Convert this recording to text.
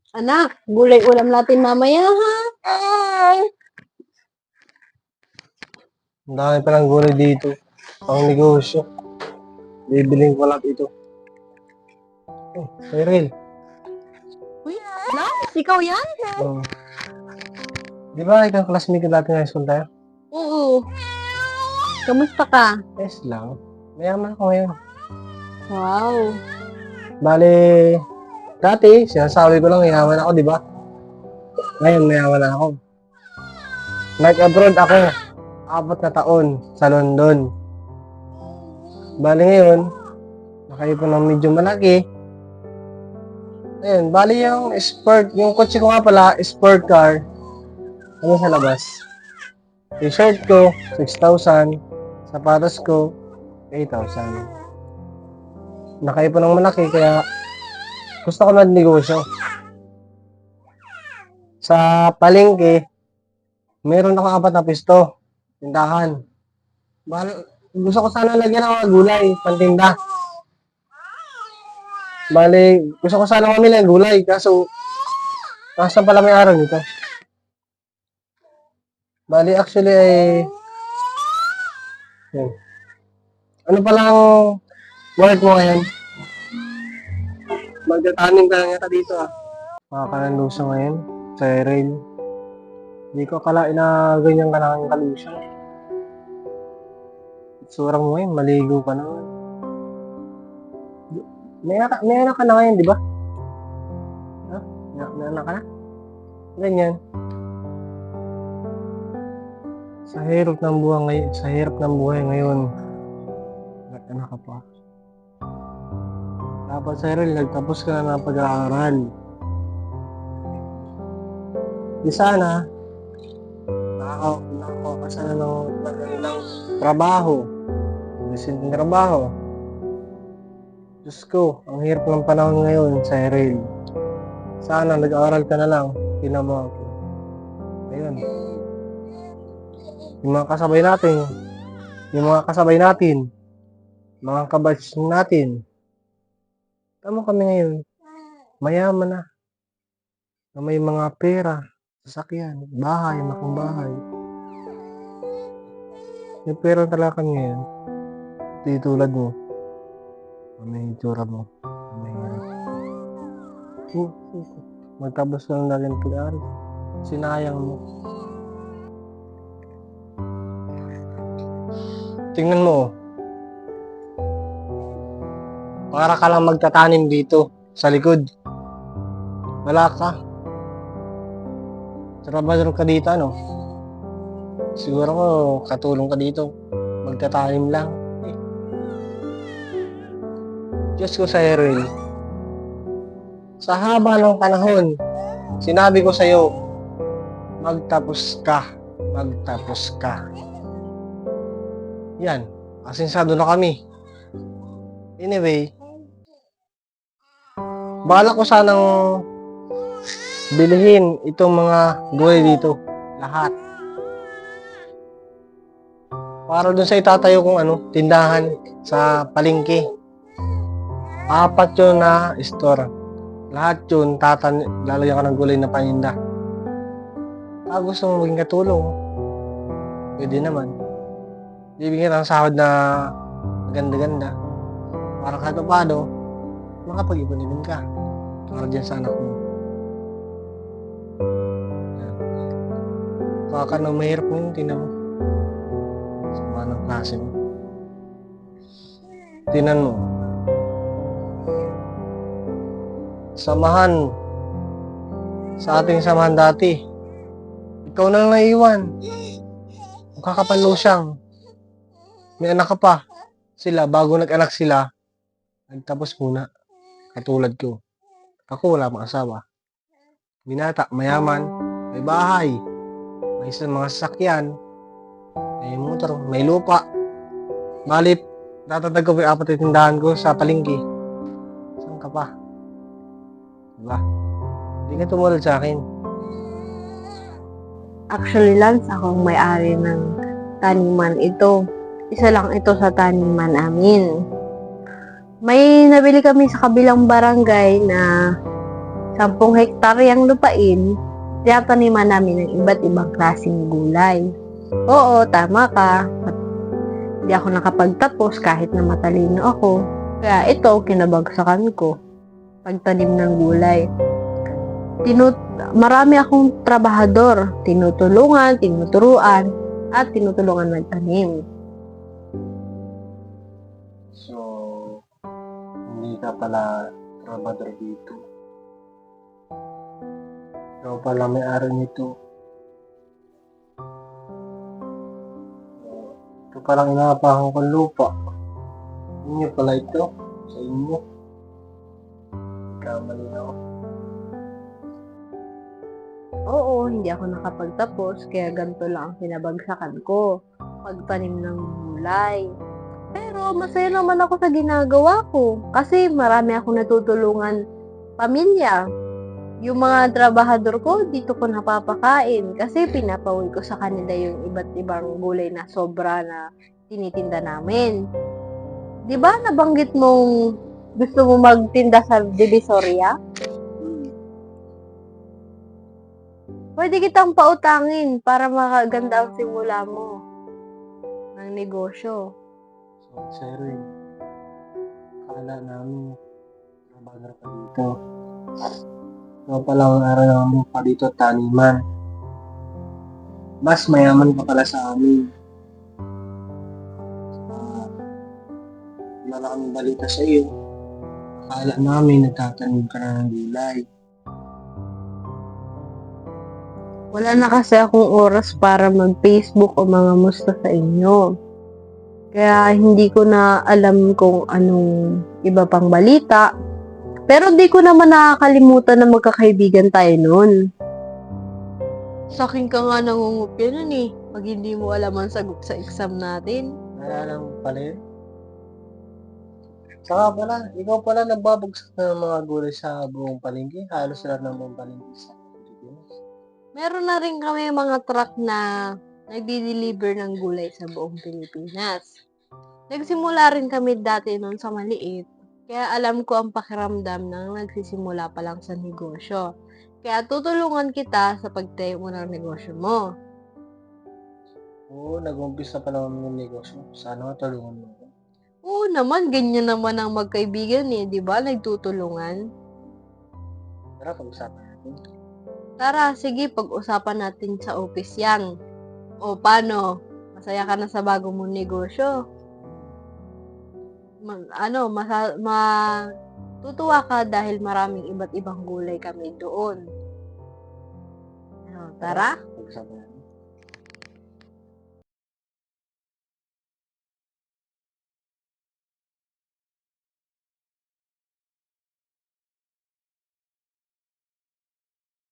Anak, gulay ulam natin mamaya, ha? Ang dami palang gulay dito. Pang negosyo. Bibiling ko lang ito. Oh, Cyril. Uy, Lance, ikaw yan? Oh. Di ba ikaw classmate ko dati ng high school tayo? Oo. Kamusta ka? Yes lang. Mayaman ako ngayon. Wow. Bale, dati, sinasabi ko lang mayaman ako, di ba? Ngayon, mayaman na ako. Nag-abroad ako. 4 na taon sa London. Bale ngayon, nakaipon ng medyo malaki. Ayun, bali yung sport, yung kotse ko nga pala, sport car. Ano sa labas? T-shirt ko, 6,000. Sapatos ko, 8,000. Nakaipon ng malaki, kaya gusto ko mag-negosyo. Sa palengke, meron ako 4 na pisto, tindahan. Gusto ko sana lagyan ng mga gulay, pantinda. Bale, gusto ko sana mamili ng gulay, kaso nasaan pala may araw nito? Bale, actually ay yun. Ano palang work mo ngayon? Magtatanim ka lang yata dito ah. Makakalanlusa ngayon sa rail. Hindi ko akalain na ganyan ka na ang kalusa. Surang mo ngayon, maligo ka naman. May anak ka na ngayon, di ba? Ha? May anak ka na? Ganyan. Sa hirap ng buhay ngayon, anak ka pa. Dapat sa Cyril, nagtapos ka na ng pag-aaral. Di sana, nakakuha ka sana ng magandang trabaho. Disinteng trabaho. Diyos ko, ang hirap ng panahon ngayon, Cyril. Sana, nag-aaral ka na lang. Tinamo ako. Ayun. Yung mga kasabay natin, mga kabatch natin, tama kami ngayon, mayaman na may mga pera, sasakyan, bahay, makang bahay. Yung pera talaga kami ngayon, di tulad mo, may itsura mo, may magtapos ka lang natin pag-aaral, sinayang mo. Tingnan mo, para ka lang magtatanim dito sa likod. Wala ka. Trabador ka dito, ano? Siguro ko katulong ka dito. Magtatanim lang. Diyos ko sa Cyril. Sa haba ng panahon, sinabi ko sa'yo, magtapos ka. Magtapos ka. Yan. Asinsado na kami. Anyway, bala ko sanang bilhin itong mga gulay dito. Lahat. Para dun sa itatayo kong tindahan sa palengke. 4 yun na store. Lahat yun, lalagyan ka ng gulay na paninda. Gusto mo maging katulong, pwede naman. Bibigyan ng sahod na maganda-ganda. Para kahit paano, makapag-ipon-ipon ka. Para dyan sa anak mo. Baka na mahirap mo yun, tinan mo. Sama ng klase mo. Tinan mo. Samahan. Sa ating samahan dati. Ikaw na lang naiiwan. Magkakapanlusyang. May anak ka pa. Sila, bago nag-anak sila, nagtapos muna. Katulad ko. Ako wala pang asawa. Binata, mayaman, may bahay, may mga sasakyan, may motor, may lupa. Balit, tatatag ko yung 4 na tindahan ko sa palengke. Saan ka pa? Diba? Hindi ka tumulad sa akin. Actually, Lance, akong may-ari ng taniman ito. Isa lang ito sa taniman namin. May nabili kami sa kabilang barangay na hektaryang lupain, tinataniman namin ng iba't ibang klaseng gulay. Oo, tama ka. Hindi ako nakapagtapos kahit na matalino ako. Kaya ito, kinabagsakan ko. Pagtanim ng gulay. Marami akong trabahador. Tinutulungan, tinuturuan, at tinutulungan magtanim. So, hindi ka pala trabador dito. Ikaw pala may-ari nito. Ito palang inaapakan kong lupa. Inyo pala ito. Sa inyo. Kamali na ako. Oo, hindi ako nakapagtapos, kaya ganito lang ang kinabagsakan ko. Pagtanim ng gulay. Pero masaya naman ako sa ginagawa ko. Kasi marami akong natutulungan pamilya. Yung mga trabahador ko, dito ko napapakain. Kasi pinapauwi ko sa kanila yung iba't ibang gulay na sobra na tinitinda namin. Di ba nabanggit mong gusto mo magtinda sa Divisoria? Pwede kitang pautangin para makaganda ang simula mo ng negosyo. So, Sir, akala namin trabador ka dito. Ikaw pala ang araw ng lupa dito, taniman. Mas mayaman ka pala sa amin. Wala na kaming balita sa iyo. Akala namin nagtatanim ka na ng gulay. Wala na kasi akong oras para mag-Facebook o mga musta sa inyo. Kaya hindi ko na alam kung anong iba pang balita. Pero di ko naman nakakalimutan na magkakaibigan tayo noon. Sa akin ka nga nangungupya nun eh. Pag hindi mo alam ang sagot sa exam natin. Naalala mo pala yun? Saka pala, ikaw pala nagbabagsak ng mga gulay sa buong palengke. Halos lahat ng buong palengke sa Pilipinas. Meron na rin kami mga truck na nagdi-deliver ng gulay sa buong Pilipinas. Nagsimula rin kami dati noon sa maliit. Kaya alam ko ang pakiramdam ng nagsisimula pa lang sa negosyo. Kaya tutulungan kita sa pagtayo mo ng negosyo mo. Oo, nag-umpisa pa naman yung negosyo. Sana tulungan mo ako. Oo naman, ganyan naman ang magkaibigan eh, di ba? Nagtutulungan. Tara, pag-usapan natin. Tara, sige, pag-usapan natin sa office yan. O paano? Masaya ka na sa bago mong negosyo? Tutuwa ka dahil maraming iba't ibang gulay kami doon. Tara? Pag-usapan natin.